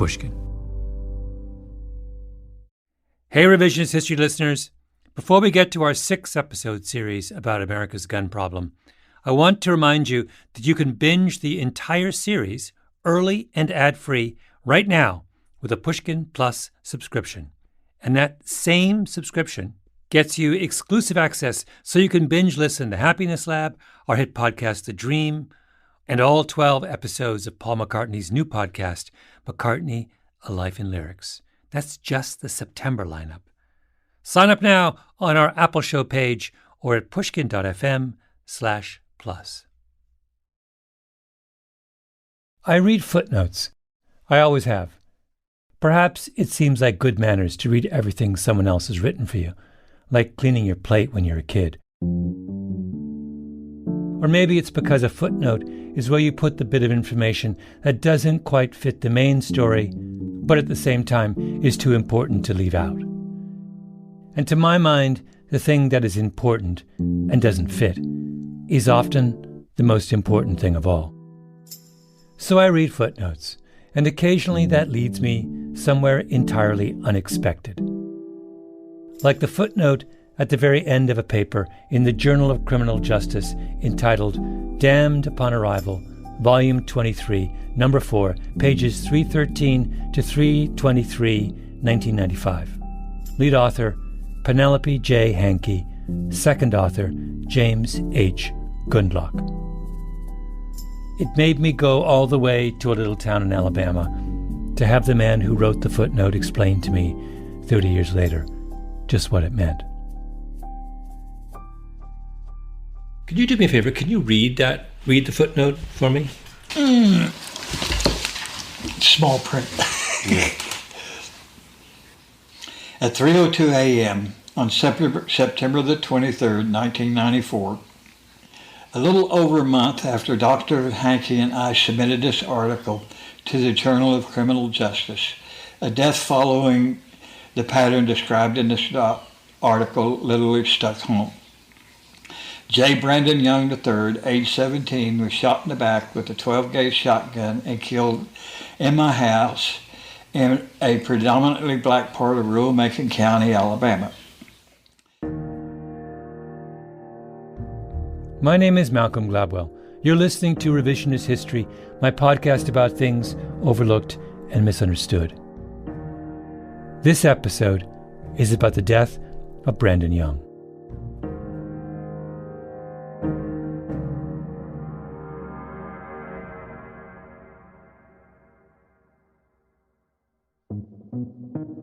Pushkin. Hey, Revisionist History listeners. Before we get to our 6-episode series about America's gun problem, I want to remind you that you can binge the entire series early and ad-free right now with a Pushkin Plus subscription. And that same subscription gets you exclusive access so you can binge listen to Happiness Lab, our hit podcast, The Dream, and all 12 episodes of Paul McCartney's new podcast, McCartney, A Life in Lyrics. That's just the September lineup. Sign up now on our Apple Show page or at pushkin.fm/plus. I read footnotes. I always have. Perhaps it seems like good manners to read everything someone else has written for you, like cleaning your plate when you're a kid. Or maybe it's because a footnote is where you put the bit of information that doesn't quite fit the main story, but at the same time is too important to leave out. And to my mind, the thing that is important and doesn't fit is often the most important thing of all. So I read footnotes, and occasionally that leads me somewhere entirely unexpected. Like the footnote at the very end of a paper in the Journal of Criminal Justice entitled Damned Upon Arrival, Volume 23, Number 4, pages 313 to 323, 1995. Lead author, Penelope J. Hankey. Second author, James H. Gundlach. It made me go all the way to a little town in Alabama to have the man who wrote the footnote explain to me 30 years later just what it meant. Could you do me a favor? Can you read the footnote for me? Small print. Yeah. At 3:02 a.m. on September the 23rd, 1994, a little over a month after Dr. Hankey and I submitted this article to the Journal of Criminal Justice, a death following the pattern described in this article literally struck home. J. Brandon Young III, age 17, was shot in the back with a 12-gauge shotgun and killed in my house in a predominantly black part of rural Macon County, Alabama. My name is Malcolm Gladwell. You're listening to Revisionist History, my podcast about things overlooked and misunderstood. This episode is about the death of Brandon Young.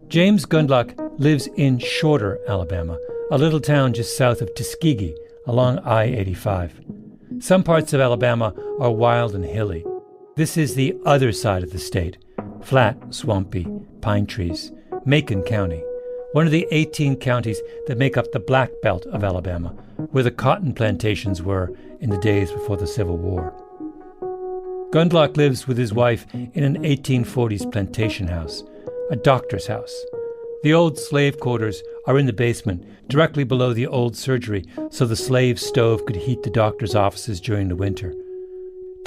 James Gundlach lives in Shorter, Alabama, a little town just south of Tuskegee along I-85. Some parts of Alabama are wild and hilly. This is the other side of the state, flat, swampy, pine trees, Macon County, one of the 18 counties that make up the Black Belt of Alabama, where the cotton plantations were in the days before the Civil War. Gundlach lives with his wife in an 1840s plantation house, a doctor's house. The old slave quarters are in the basement, directly below the old surgery, so the slave stove could heat the doctor's offices during the winter.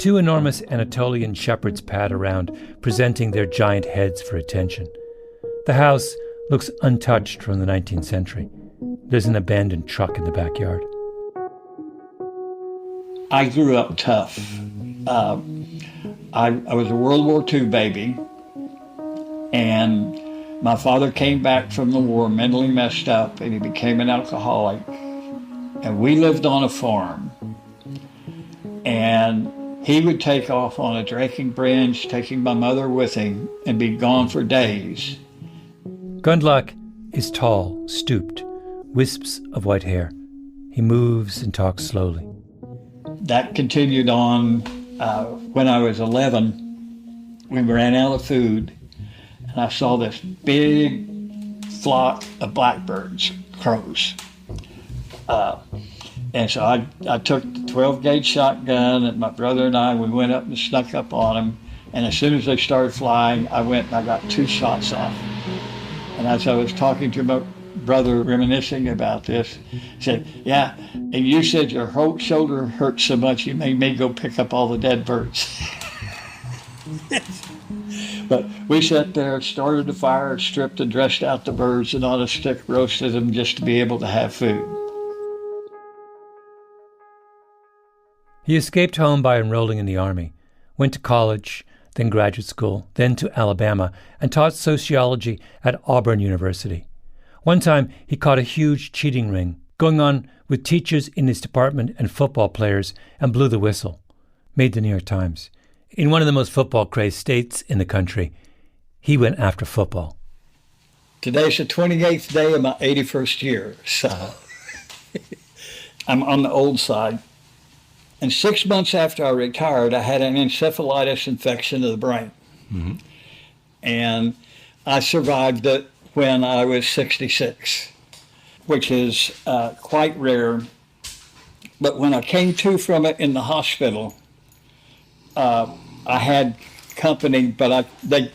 2 enormous Anatolian shepherds pad around, presenting their giant heads for attention. The house looks untouched from the 19th century. There's an abandoned truck in the backyard. I grew up tough. I was a World War II baby, and my father came back from the war mentally messed up, and he became an alcoholic. And we lived on a farm. And he would take off on a drinking binge, taking my mother with him, and be gone for days. Gundlach is tall, stooped, wisps of white hair. He moves and talks slowly. That continued on when I was 11. We ran out of food, and I saw this big flock of blackbirds, crows. And so I took the 12-gauge shotgun, and my brother and we went up and snuck up on them. And as soon as they started flying, I went and I got 2 shots off. And as I was talking to my brother, reminiscing about this, he said, "Yeah, and you said your whole shoulder hurt so much you made me go pick up all the dead birds." But we sat there, started the fire, stripped and dressed out the birds, and on a stick roasted them just to be able to have food. He escaped home by enrolling in the Army, went to college, then graduate school, then to Alabama, and taught sociology at Auburn University. One time, he caught a huge cheating ring going on with teachers in his department and football players and blew the whistle. Made the New York Times. In one of the most football-crazed states in the country, he went after football. Today's the 28th day of my 81st year, so I'm on the old side. And 6 months after I retired, I had an encephalitis infection of the brain. Mm-hmm. And I survived it when I was 66, which is quite rare. But when I came to from it in the hospital, I had company, but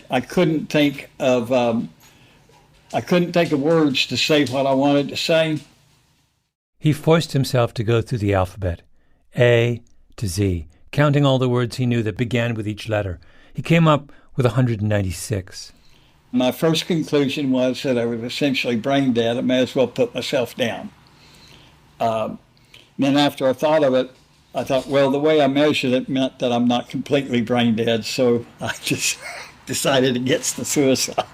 I couldn't think of words to say what I wanted to say. He forced himself to go through the alphabet, A to Z, counting all the words he knew that began with each letter. He came up with 196. My first conclusion was that I was essentially brain dead. I may as well put myself down. Then after I thought of it, I thought, well, the way I measured it meant that I'm not completely brain dead, so I just decided against the suicide.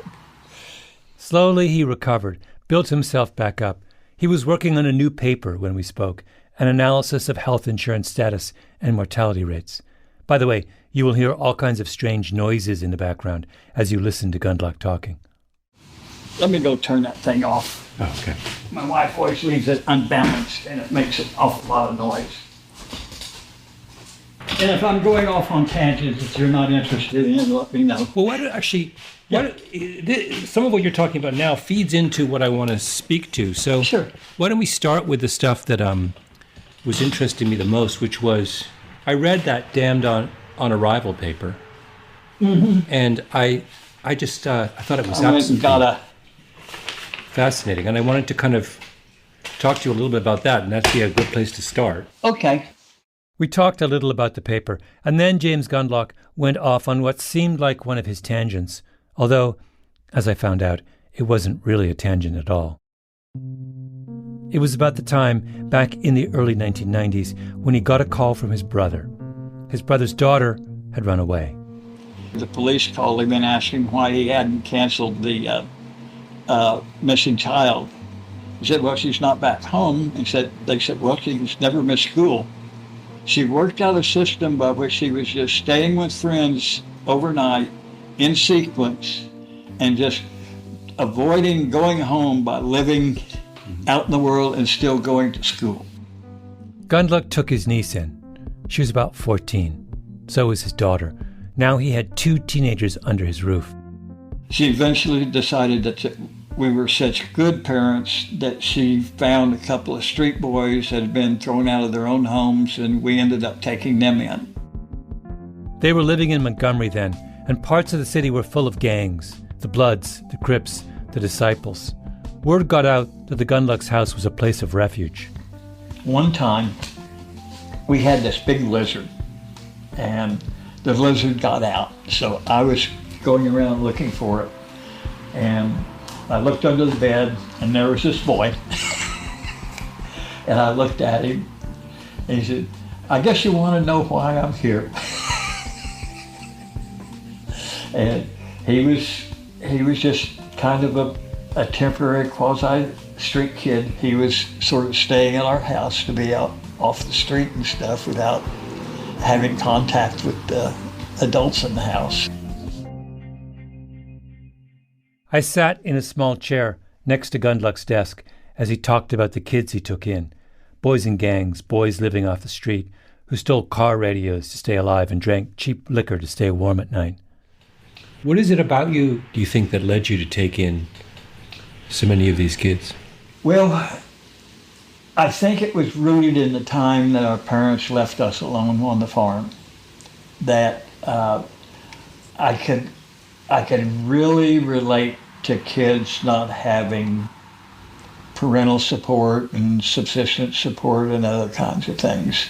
Slowly he recovered, built himself back up. He was working on a new paper when we spoke, an analysis of health insurance status and mortality rates. By the way, you will hear all kinds of strange noises in the background as you listen to Gundlach talking. Let me go turn that thing off. Oh, okay. My wife always leaves it unbalanced, and it makes an awful lot of noise. And if I'm going off on tangents that you're not interested in, let me know. Well, some of what you're talking about now feeds into what I want to speak to. So sure. Why don't we start with the stuff that was interesting me the most, which was, I read that Damned on Arrival paper, and I thought it was absolutely fascinating, and I wanted to kind of talk to you a little bit about that, and that'd be a good place to start. Okay. We talked a little about the paper, and then James Gundlach went off on what seemed like one of his tangents, although, as I found out, it wasn't really a tangent at all. It was about the time, back in the early 1990s, when he got a call from his brother. His brother's daughter had run away. The police called him and asked him why he hadn't canceled the missing child. He said, well, she's not back home. They said, well, she's never missed school. She worked out a system by which she was just staying with friends overnight in sequence and just avoiding going home by living out in the world and still going to school. Gundlach took his niece in. She was about 14. So was his daughter. Now he had 2 teenagers under his roof. She eventually decided that we were such good parents that she found a couple of street boys that had been thrown out of their own homes, and we ended up taking them in. They were living in Montgomery then, and parts of the city were full of gangs, the Bloods, the Crips, the Disciples. Word got out that the Gundlach's house was a place of refuge. One time, we had this big lizard, and the lizard got out, so I was going around looking for it, and I looked under the bed, and there was this boy. And I looked at him, and he said, I guess you want to know why I'm here. And he was just kind of a temporary quasi-street kid. He was sort of staying in our house to be out off the street and stuff without having contact with the adults in the house. I sat in a small chair next to Gundlach's desk as he talked about the kids he took in, boys in gangs, boys living off the street, who stole car radios to stay alive and drank cheap liquor to stay warm at night. What is it about you, do you think, that led you to take in so many of these kids? Well, I think it was rooted in the time that our parents left us alone on the farm, that I could really relate to kids not having parental support and subsistence support and other kinds of things.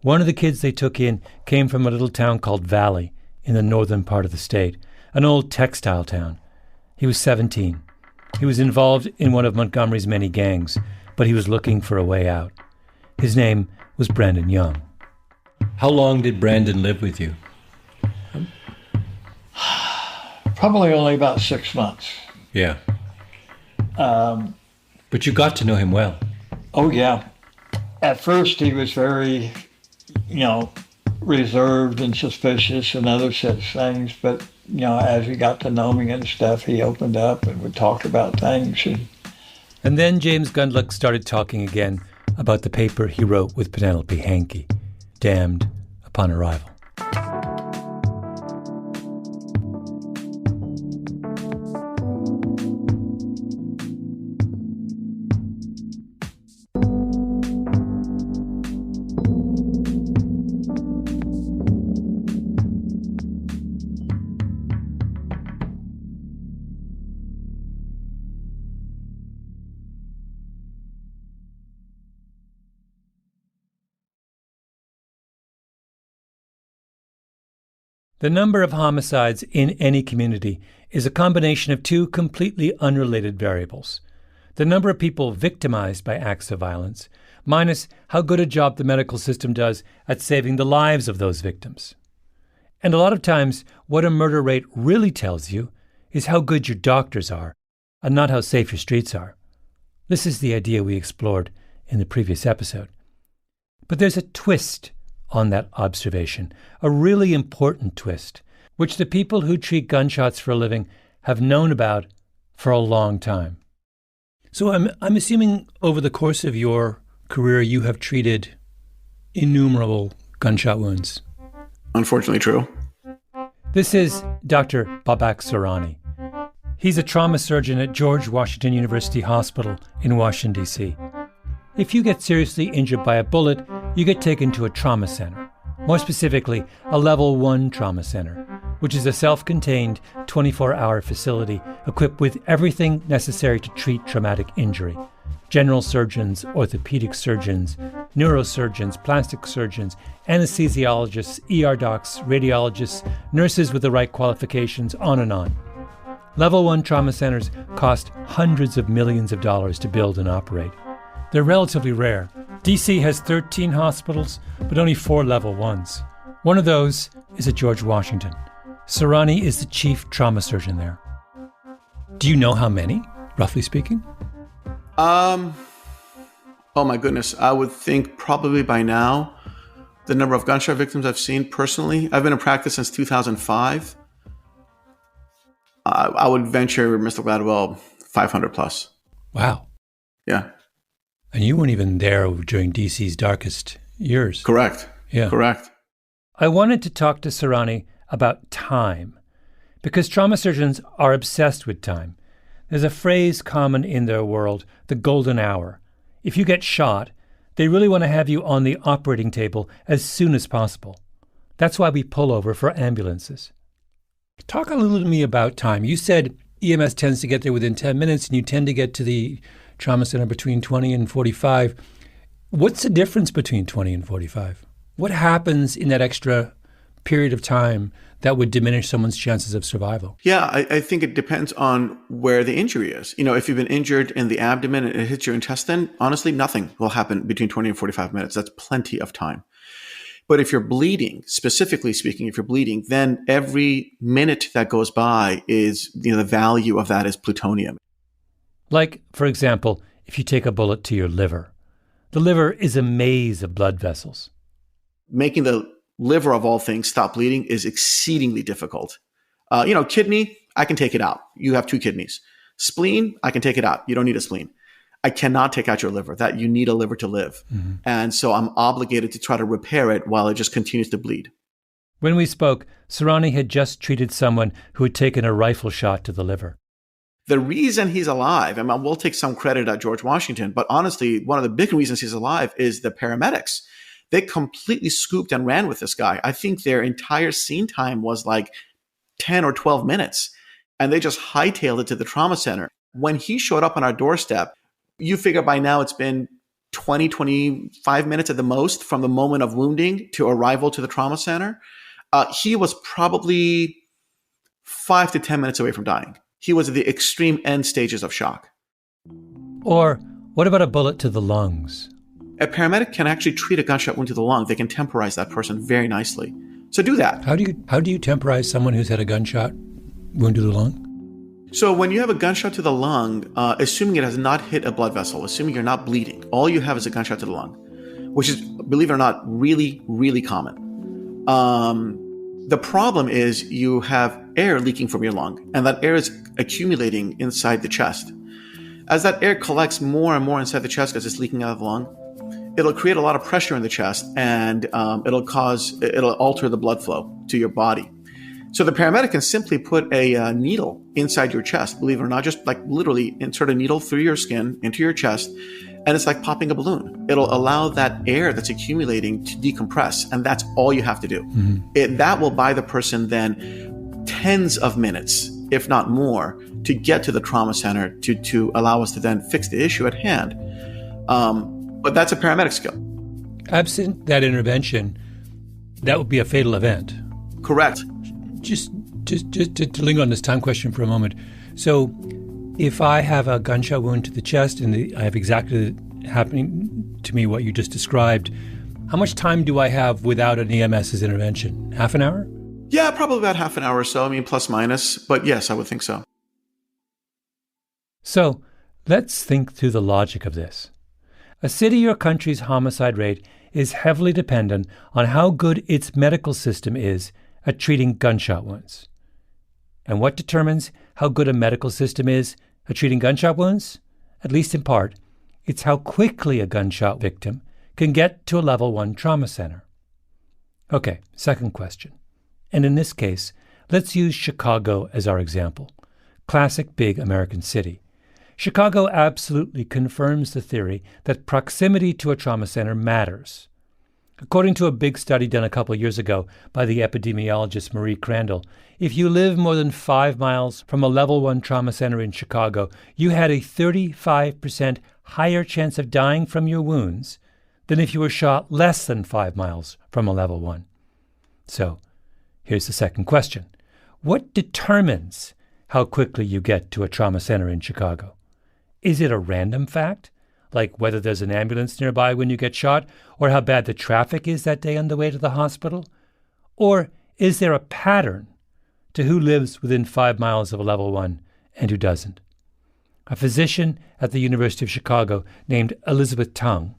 One of the kids they took in came from a little town called Valley in the northern part of the state, an old textile town. He was 17. He was involved in one of Montgomery's many gangs, but he was looking for a way out. His name was Brandon Young. How long did Brandon live with you? Probably only about 6 months. Yeah. But you got to know him well. Oh, yeah. At first, he was very, reserved and suspicious and other such things. But, as we got to know him and stuff, he opened up and would talk about things. And then James Gundlach started talking again about the paper he wrote with Penelope Hankey, Damned Upon Arrival. The number of homicides in any community is a combination of two completely unrelated variables. The number of people victimized by acts of violence, minus how good a job the medical system does at saving the lives of those victims. And a lot of times, what a murder rate really tells you is how good your doctors are, and not how safe your streets are. This is the idea we explored in the previous episode. But there's a twist on that observation, a really important twist, which the people who treat gunshots for a living have known about for a long time. So I'm assuming over the course of your career you have treated innumerable gunshot wounds. Unfortunately true. This is Dr. Babak Soorani. He's a trauma surgeon at George Washington University Hospital in Washington, D.C. If you get seriously injured by a bullet, you get taken to a trauma center. More specifically, a Level 1 trauma center, which is a self-contained 24-hour facility equipped with everything necessary to treat traumatic injury. General surgeons, orthopedic surgeons, neurosurgeons, plastic surgeons, anesthesiologists, ER docs, radiologists, nurses with the right qualifications, on and on. Level 1 trauma centers cost hundreds of millions of dollars to build and operate. They're relatively rare. DC has 13 hospitals, but only 4 Level 1s. One of those is at George Washington. Soorani is the chief trauma surgeon there. Do you know how many, roughly speaking? Oh my goodness. I would think probably by now, the number of gunshot victims I've seen personally, I've been in practice since 2005. I would venture, Mr. Gladwell, 500 plus. Wow. Yeah. And you weren't even there during DC's darkest years. Correct. Yeah. Correct. I wanted to talk to Soorani about time, because trauma surgeons are obsessed with time. There's a phrase common in their world, the golden hour. If you get shot, they really want to have you on the operating table as soon as possible. That's why we pull over for ambulances. Talk a little to me about time. You said EMS tends to get there within 10 minutes, and you tend to get to the trauma center between 20 and 45. What's the difference between 20 and 45? What happens in that extra period of time that would diminish someone's chances of survival? Yeah, I think it depends on where the injury is. If you've been injured in the abdomen and it hits your intestine, honestly, nothing will happen between 20 and 45 minutes. That's plenty of time. But if you're bleeding, specifically speaking, if you're bleeding, then every minute that goes by is, the value of that is plutonium. Like, for example, if you take a bullet to your liver. The liver is a maze of blood vessels. Making the liver, of all things, stop bleeding is exceedingly difficult. Kidney, I can take it out. You have 2 kidneys. Spleen, I can take it out. You don't need a spleen. I cannot take out your liver. That you need a liver to live. Mm-hmm. And so I'm obligated to try to repair it while it just continues to bleed. When we spoke, Soorani had just treated someone who had taken a rifle shot to the liver. The reason he's alive, we'll take some credit at George Washington, but honestly, one of the big reasons he's alive is the paramedics. They completely scooped and ran with this guy. I think their entire scene time was like 10 or 12 minutes, and they just hightailed it to the trauma center. When he showed up on our doorstep, you figure by now it's been 20, 25 minutes at the most from the moment of wounding to arrival to the trauma center. He was probably 5 to 10 minutes away from dying. He was at the extreme end stages of shock. Or what about a bullet to the lungs? A paramedic can actually treat a gunshot wound to the lung. They can temporize that person very nicely. So do that. How do you temporize someone who's had a gunshot wound to the lung? So when you have a gunshot to the lung, assuming it has not hit a blood vessel, assuming you're not bleeding, all you have is a gunshot to the lung, which is, believe it or not, really, really common. The problem is you have air leaking from your lung, and that air is accumulating inside the chest. As that air collects more and more inside the chest because it's leaking out of the lung, it'll create a lot of pressure in the chest, and it'll alter the blood flow to your body. So the paramedic can simply put a needle inside your chest, believe it or not, just like literally insert a needle through your skin into your chest, and it's like popping a balloon. It'll allow that air that's accumulating to decompress, and that's all you have to do. Mm-hmm. That will buy the person then tens of minutes, if not more, to get to the trauma center to allow us to then fix the issue at hand. But that's a paramedic skill. Absent that intervention, that would be a fatal event. Correct. Just to linger on this time question for a moment. So if I have a gunshot wound to the chest and I have exactly happening to me what you just described, how much time do I have without an EMS's intervention? Half an hour? Yeah, probably about half an hour or so. I mean, plus minus. But yes, I would think so. So let's think through the logic of this. A city or country's homicide rate is heavily dependent on how good its medical system is at treating gunshot wounds. And what determines how good a medical system is at treating gunshot wounds? At least in part, it's how quickly a gunshot victim can get to a level 1 trauma center. Okay, second question. And in this case, let's use Chicago as our example. Classic big American city. Chicago absolutely confirms the theory that proximity to a trauma center matters. According to a big study done a couple of years ago by the epidemiologist Marie Crandall, if you live more than 5 miles from a level 1 trauma center in Chicago, you had a 35% higher chance of dying from your wounds than if you were shot less than 5 miles from a level 1. So, here's the second question. What determines how quickly you get to a trauma center in Chicago? Is it a random fact? Like whether there's an ambulance nearby when you get shot, or how bad the traffic is that day on the way to the hospital? Or is there a pattern to who lives within 5 miles of a level 1 and who doesn't? A physician at the University of Chicago named Elizabeth Tung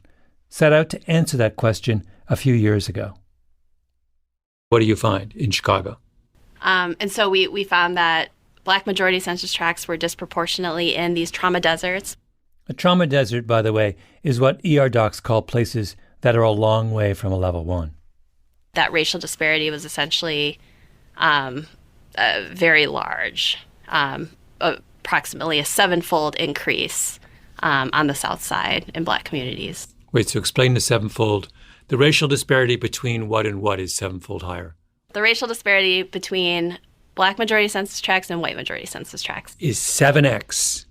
set out to answer that question a few years ago. What do you find in Chicago? And so we found that Black majority census tracts were disproportionately in these trauma deserts. A trauma desert, by the way, is what ER docs call places that are a long way from a level 1. That racial disparity was essentially very large, approximately a 7-fold increase on the South Side in Black communities. Wait, so explain the 7-fold. The racial disparity between what and what is 7-fold higher? The racial disparity between Black majority census tracts and white majority census tracts is 7x.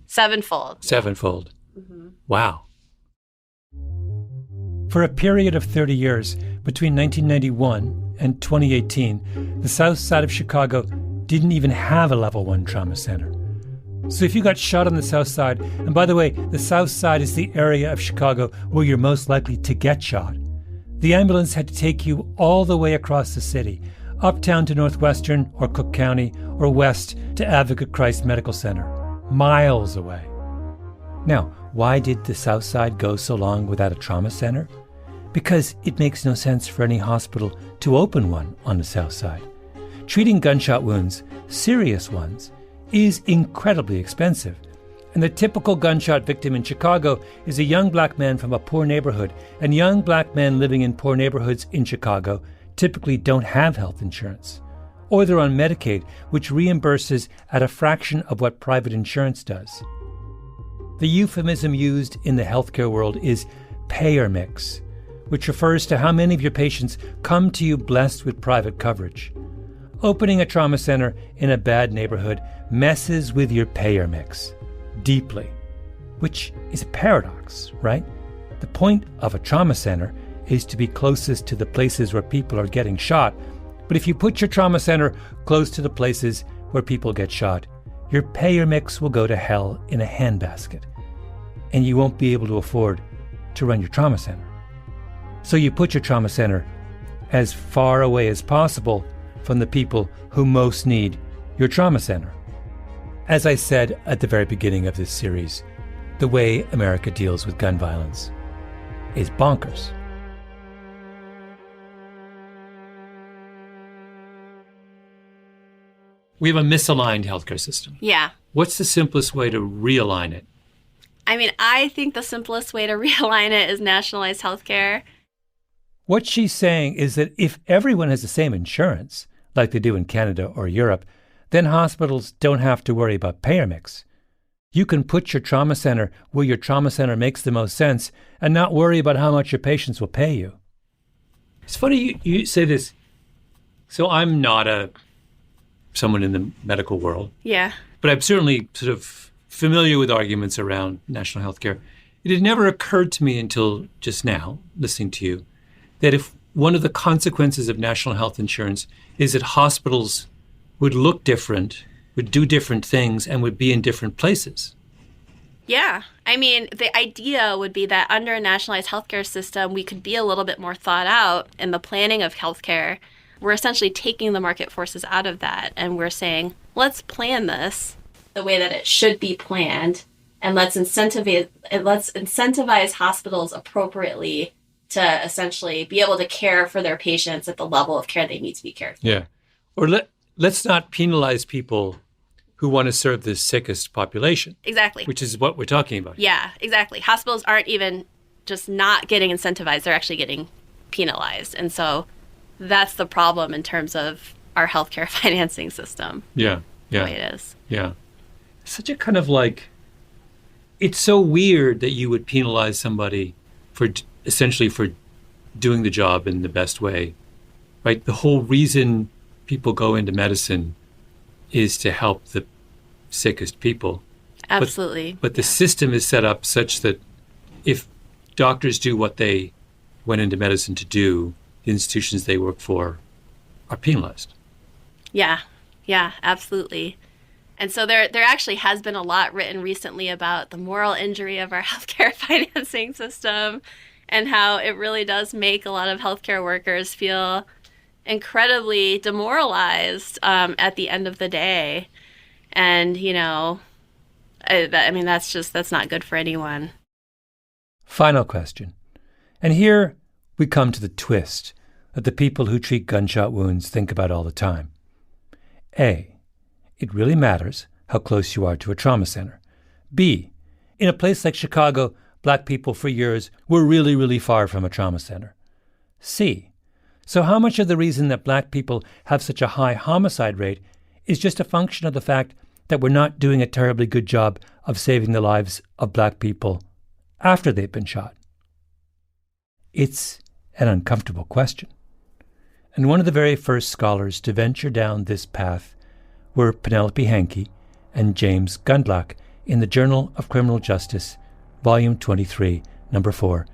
7-fold. 7-fold. Mm-hmm. Wow. For a period of 30 years, between 1991 and 2018, the South Side of Chicago didn't even have a level 1 trauma center. So if you got shot on the South Side, and by the way, the South Side is the area of Chicago where you're most likely to get shot, the ambulance had to take you all the way across the city, uptown to Northwestern or Cook County, or west to Advocate Christ Medical Center, miles away. Now, why did the South Side go so long without a trauma center? Because it makes no sense for any hospital to open one on the South Side. Treating gunshot wounds, serious ones, is incredibly expensive. And the typical gunshot victim in Chicago is a young Black man from a poor neighborhood, and young Black men living in poor neighborhoods in Chicago typically don't have health insurance. Or they're on Medicaid, which reimburses at a fraction of what private insurance does. The euphemism used in the healthcare world is payer mix, which refers to how many of your patients come to you blessed with private coverage. Opening a trauma center in a bad neighborhood messes with your payer mix deeply, which is a paradox, right? The point of a trauma center is to be closest to the places where people are getting shot, But if you put your trauma center close to the places where people get shot, your payer mix will go to hell in a handbasket, and you won't be able to afford to run your trauma center. So you put your trauma center as far away as possible from the people who most need your trauma center. As I said at the very beginning of this series, the way America deals with gun violence is bonkers. We have a misaligned healthcare system. Yeah. What's the simplest way to realign it? I mean, I think the simplest way to realign it is nationalize healthcare. What she's saying is that if everyone has the same insurance, like they do in Canada or Europe, then hospitals don't have to worry about payer mix. You can put your trauma center where your trauma center makes the most sense and not worry about how much your patients will pay you. It's funny you say this. So I'm not someone in the medical world. Yeah. But I'm certainly sort of familiar with arguments around national health care. It had never occurred to me until just now, listening to you, that if one of the consequences of national health insurance is that hospitals would look different, would do different things, and would be in different places. Yeah. I mean, the idea would be that under a nationalized healthcare system, we could be a little bit more thought out in the planning of healthcare. We're essentially taking the market forces out of that, and we're saying, let's plan this the way that it should be planned, and let's incentivize hospitals appropriately to essentially be able to care for their patients at the level of care they need to be cared for. Yeah. Or let's not penalize people who want to serve the sickest population. Exactly. Which is what we're talking about. Yeah, exactly. Hospitals aren't even just not getting incentivized, they're actually getting penalized. And so that's the problem in terms of our healthcare financing system. Yeah. The way it is. Yeah. Such a kind of like, it's so weird that you would penalize somebody for essentially for doing the job in the best way, right? The whole reason people go into medicine is to help the sickest people. Absolutely. But the system is set up such that if doctors do what they went into medicine to do, the institutions they work for are penalized. Yeah, absolutely. And so there actually has been a lot written recently about the moral injury of our healthcare financing system and how it really does make a lot of healthcare workers feel incredibly demoralized at the end of the day. And, that's not good for anyone. Final question. And here we come to the twist that the people who treat gunshot wounds think about all the time. A, it really matters how close you are to a trauma center. B, in a place like Chicago, Black people for years were really, really far from a trauma center. C, so how much of the reason that Black people have such a high homicide rate is just a function of the fact that we're not doing a terribly good job of saving the lives of Black people after they've been shot? It's an uncomfortable question. And one of the very first scholars to venture down this path were Penelope Hankey and James Gundlach in the Journal of Criminal Justice, Volume 23, Number 4,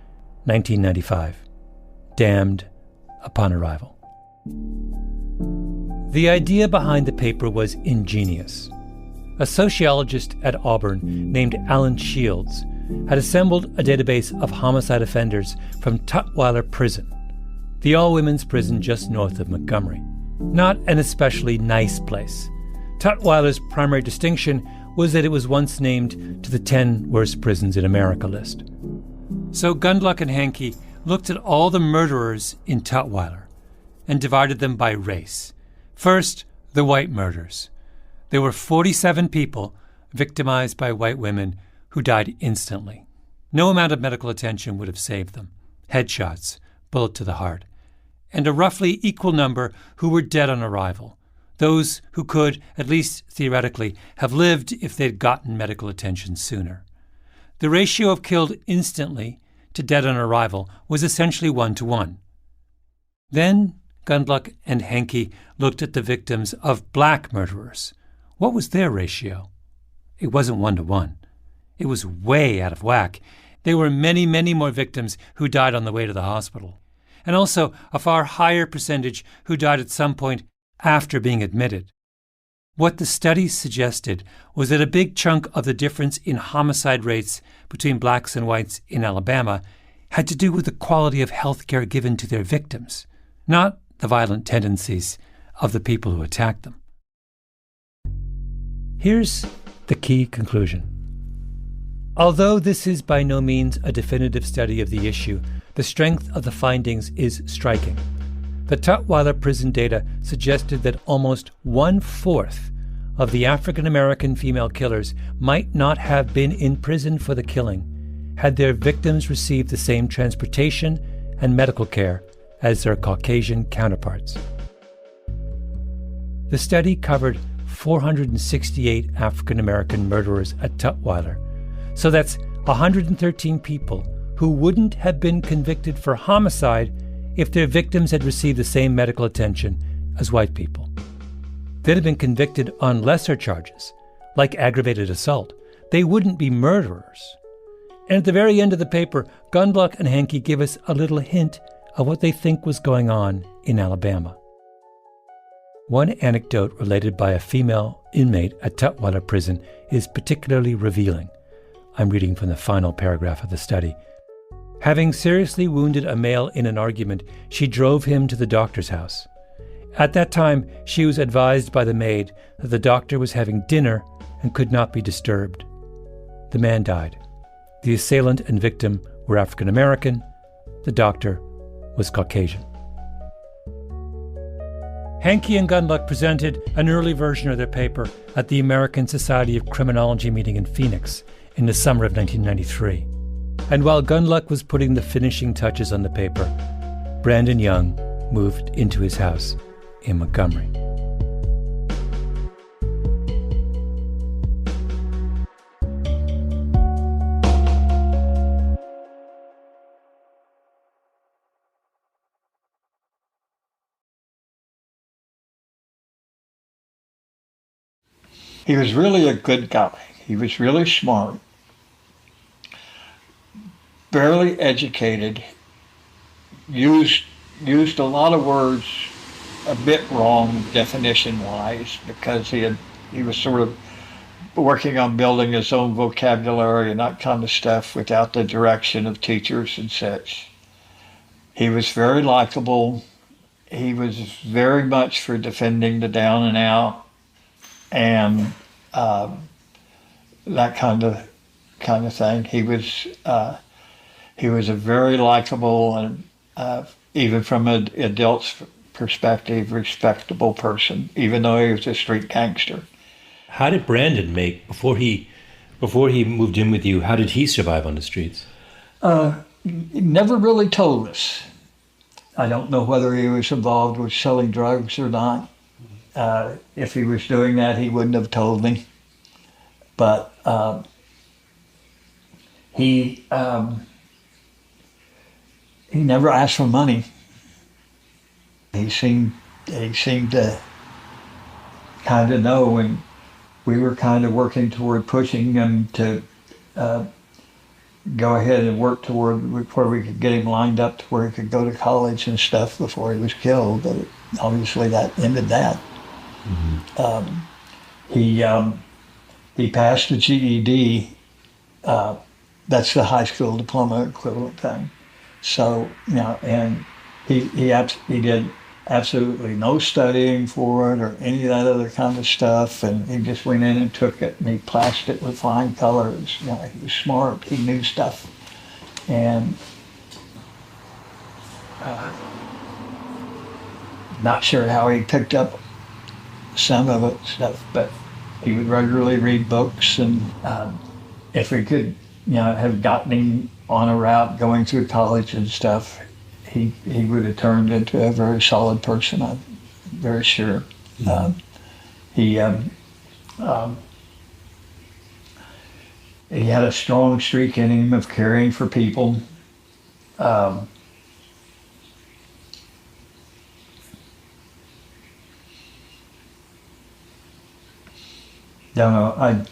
1995, Damned Upon Arrival. The idea behind the paper was ingenious. A sociologist at Auburn named Alan Shields had assembled a database of homicide offenders from Tutwiler Prison, the all-women's prison just north of Montgomery. Not an especially nice place. Tutwiler's primary distinction was that it was once named to the 10 worst prisons in America list. So Gundlach and Hankey looked at all the murderers in Tutwiler and divided them by race. First, the white murders. There were 47 people victimized by white women who died instantly. No amount of medical attention would have saved them. Headshots, bullet to the heart. And a roughly equal number who were dead on arrival. Those who could, at least theoretically, have lived if they'd gotten medical attention sooner. The ratio of killed instantly to dead on arrival was essentially 1-to-1. Then Gundlach and Hankey looked at the victims of Black murderers. What was their ratio? It wasn't 1-to-1. It was way out of whack. There were many, many more victims who died on the way to the hospital. and also a far higher percentage who died at some point after being admitted. What the study suggested was that a big chunk of the difference in homicide rates between blacks and whites in Alabama had to do with the quality of health care given to their victims, not the violent tendencies of the people who attacked them. Here's the key conclusion. Although this is by no means a definitive study of the issue, the strength of the findings is striking. The Tutwiler prison data suggested that almost 1/4 of the African American female killers might not have been in prison for the killing had their victims received the same transportation and medical care as their Caucasian counterparts. The study covered 468 African American murderers at Tutwiler, so that's 113 people who wouldn't have been convicted for homicide if their victims had received the same medical attention as white people. They'd have been convicted on lesser charges, like aggravated assault. They wouldn't be murderers. And at the very end of the paper, Gundlach and Hankey give us a little hint of what they think was going on in Alabama. One anecdote related by a female inmate at Tutwiler prison is particularly revealing. I'm reading from the final paragraph of the study. Having seriously wounded a male in an argument, she drove him to the doctor's house. At that time, she was advised by the maid that the doctor was having dinner and could not be disturbed. The man died. The assailant and victim were African American. The doctor was Caucasian. Hankey and Gundlach presented an early version of their paper at the American Society of Criminology meeting in Phoenix in the summer of 1993. And while Gundlach was putting the finishing touches on the paper, Brandon Young moved into his house in Montgomery. He was really a good guy. He was really smart, barely educated, used a lot of words a bit wrong definition-wise because he was sort of working on building his own vocabulary and that kind of stuff without the direction of teachers and such. He was very likable. He was very much for defending the down and out and that kind of thing. He was a very likable and even from an adult's perspective, respectable person, even though he was a street gangster. How did Brandon make, before he moved in with you, how did he survive on the streets? He never really told us. I don't know whether he was involved with selling drugs or not. If he was doing that, he wouldn't have told me. But he never asked for money. He seemed to kind of know, and we were kind of working toward pushing him to go ahead and work toward where we could get him lined up to where he could go to college and stuff before he was killed. But obviously that ended that. Mm-hmm. He passed the GED. That's the high school diploma equivalent thing. So, and he did absolutely no studying for it or any of that other kind of stuff, and he just went in and took it and he plashed it with fine colors. He was smart, he knew stuff. And not sure how he picked up some of it stuff, but he would regularly read books, and if we could have gotten him on a route going through college and stuff, he would have turned into a very solid person, I'm very sure. Mm-hmm. He had a strong streak in him of caring for people. Don't know, I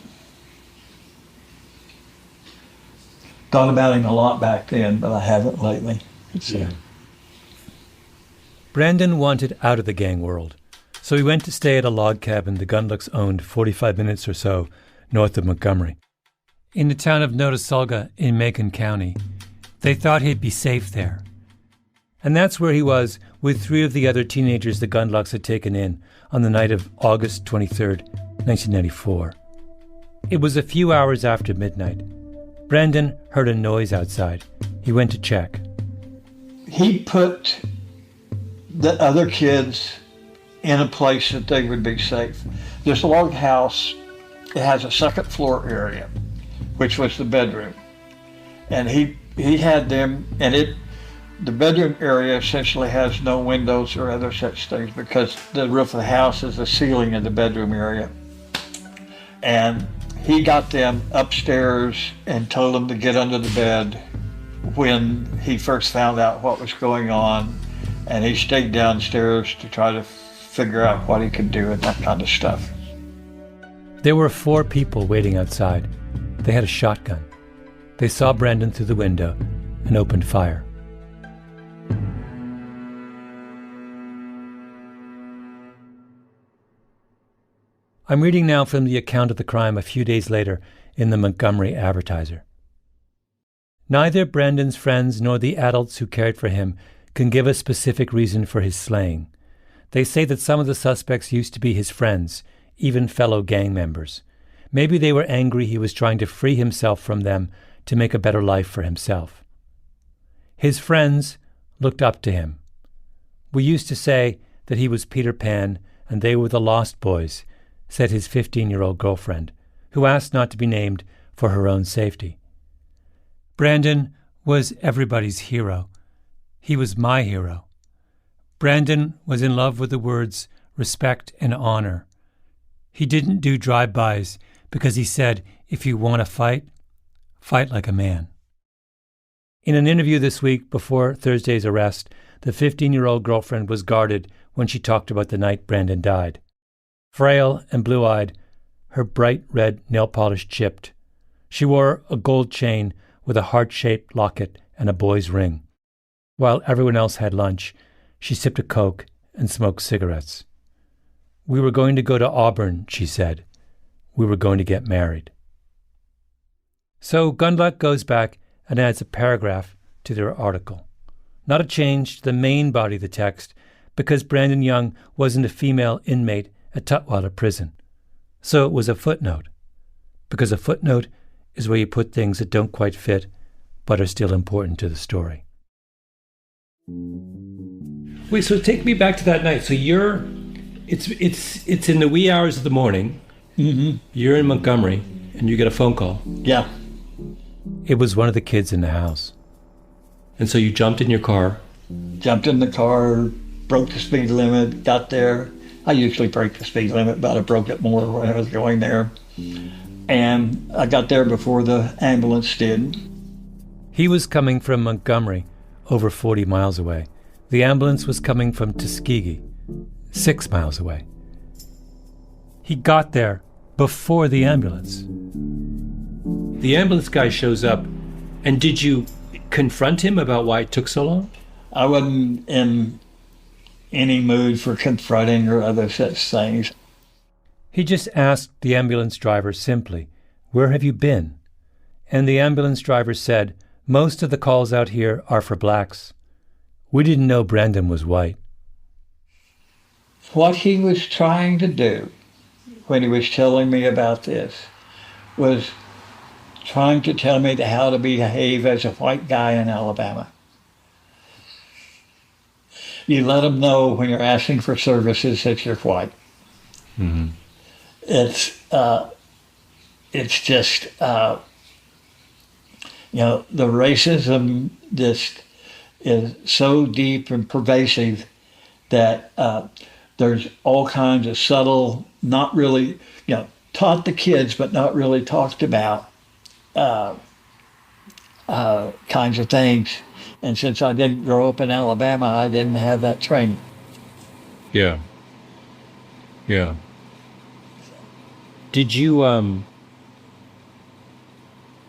thought about him a lot back then, but I haven't lately. Yeah. Brandon wanted out of the gang world, so he went to stay at a log cabin the Gundlachs owned 45 minutes or so north of Montgomery. In the town of Notasulga in Macon County, they thought he'd be safe there. And that's where he was with 3 of the other teenagers the Gundlachs had taken in on the night of August 23rd, 1994. It was a few hours after midnight. Brandon heard a noise outside. He went to check. He put the other kids in a place that they would be safe. This log house, it has a second floor area, which was the bedroom. And he had them, and the bedroom area essentially has no windows or other such things because the roof of the house is the ceiling in the bedroom area. And he got them upstairs and told them to get under the bed when he first found out what was going on. And he stayed downstairs to try to figure out what he could do and that kind of stuff. There were 4 people waiting outside. They had a shotgun. They saw Brandon through the window and opened fire. I'm reading now from the account of the crime a few days later in the Montgomery Advertiser. Neither Brandon's friends nor the adults who cared for him can give a specific reason for his slaying. They say that some of the suspects used to be his friends, even fellow gang members. Maybe they were angry he was trying to free himself from them to make a better life for himself. His friends looked up to him. We used to say that he was Peter Pan and they were the Lost Boys, said his 15-year-old girlfriend, who asked not to be named for her own safety. Brandon was everybody's hero. He was my hero. Brandon was in love with the words respect and honor. He didn't do drive-bys because he said, if you want to fight, fight like a man. In an interview this week before Thursday's arrest, the 15-year-old girlfriend was guarded when she talked about the night Brandon died. Frail and blue-eyed, her bright red nail polish chipped. She wore a gold chain with a heart-shaped locket and a boy's ring. While everyone else had lunch, she sipped a Coke and smoked cigarettes. We were going to go to Auburn, she said. We were going to get married. So Gundlach goes back and adds a paragraph to their article. Not a change to the main body of the text, because Brandon Young wasn't a female inmate at Tutwiler Prison. So it was a footnote, because a footnote is where you put things that don't quite fit but are still important to the story. Wait, so take me back to that night. So it's in the wee hours of the morning. Mm-hmm. You're in Montgomery, and you get a phone call. Yeah. It was one of the kids in the house. And so you jumped in your car. Jumped in the car, broke the speed limit, got there. I usually break the speed limit, but I broke it more when I was going there. And I got there before the ambulance did. He was coming from Montgomery, over 40 miles away. The ambulance was coming from Tuskegee, 6 miles away. He got there before the ambulance. The ambulance guy shows up, and did you confront him about why it took so long? I wasn't in any mood for confronting or other such things. He just asked the ambulance driver simply, "Where have you been?" And the ambulance driver said, "Most of the calls out here are for blacks. We didn't know Brandon was white." What he was trying to do when he was telling me about this was trying to tell me how to behave as a white guy in Alabama. You let them know when you're asking for services that you're white. Mm-hmm. It's just, the racism just is so deep and pervasive that there's all kinds of subtle, not really, taught the kids, but not really talked about kinds of things. And since I didn't grow up in Alabama, I didn't have that training. Yeah. Yeah. Did you,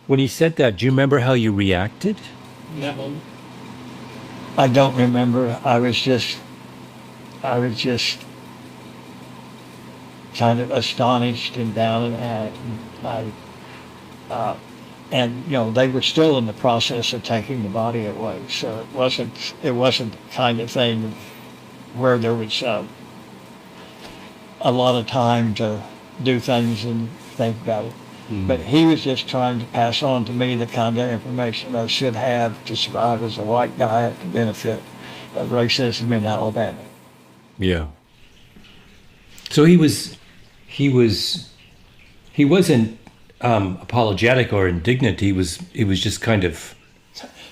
when he said that, do you remember how you reacted? No. I don't remember. I was just I was just kind of astonished and down and out. And they were still in the process of taking the body away, so it wasn't the kind of thing where there was a lot of time to do things and think about it. But he was just trying to pass on to me the kind of information I should have to survive as a white guy at the benefit of racism in Alabama. Yeah. So he wasn't apologetic or indignant. He was just kind of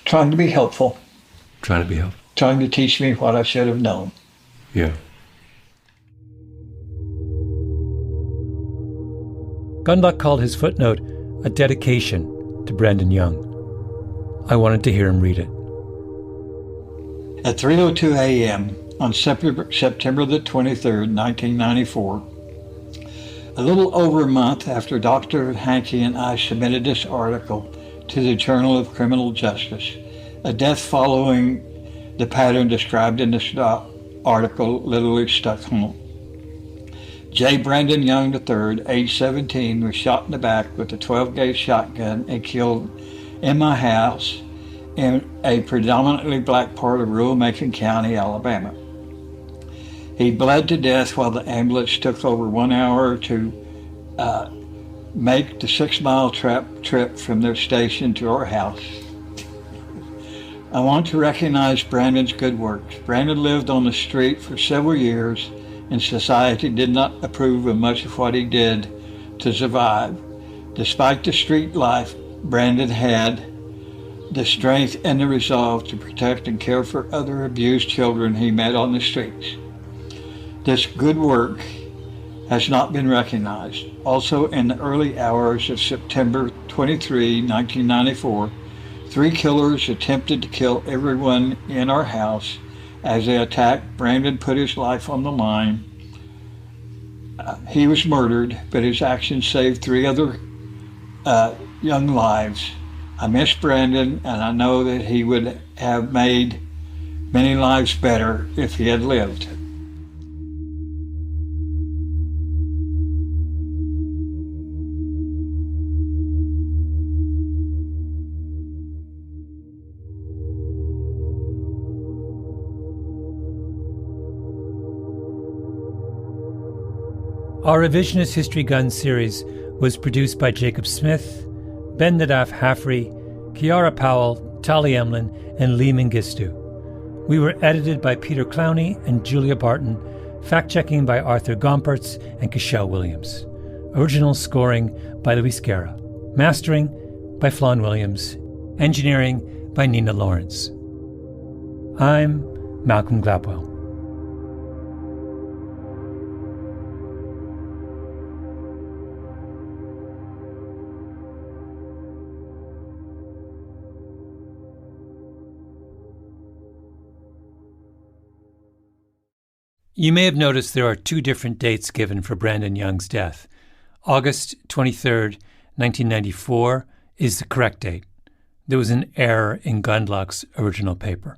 trying to be helpful. Trying to teach me what I should have known. Yeah. Gundlach called his footnote a dedication to Brandon Young. I wanted to hear him read it. At 3:02 a.m. on September the 23rd, 1994, a little over a month after Dr. Hankey and I submitted this article to the Journal of Criminal Justice, a death following the pattern described in this article literally struck home. J. Brandon Young III, age 17, was shot in the back with a 12-gauge shotgun and killed in my house in a predominantly black part of rural Macon County, Alabama. He bled to death while the ambulance took over 1 hour to make the 6-mile trip from their station to our house. I want to recognize Brandon's good works. Brandon lived on the street for several years, and society did not approve of much of what he did to survive. Despite the street life, Brandon had the strength and the resolve to protect and care for other abused children he met on the streets. This good work has not been recognized. Also, in the early hours of September 23, 1994, 3 killers attempted to kill everyone in our house. As they attacked, Brandon put his life on the line. He was murdered, but his actions saved 3 other young lives. I miss Brandon, and I know that he would have made many lives better if he had lived. Our Revisionist History Gun series was produced by Jacob Smith, Ben Nadaf Haffrey, Kiara Powell, Tali Emlin, and Lee Mengistu. We were edited by Peter Clowney and Julia Barton, fact-checking by Arthur Gompertz and Cashel Williams. Original scoring by Luis Guerra. Mastering by Flawn Williams. Engineering by Nina Lawrence. I'm Malcolm Gladwell. You may have noticed there are 2 different dates given for Brandon Young's death. August 23rd, 1994 is the correct date. There was an error in Gundlach's original paper.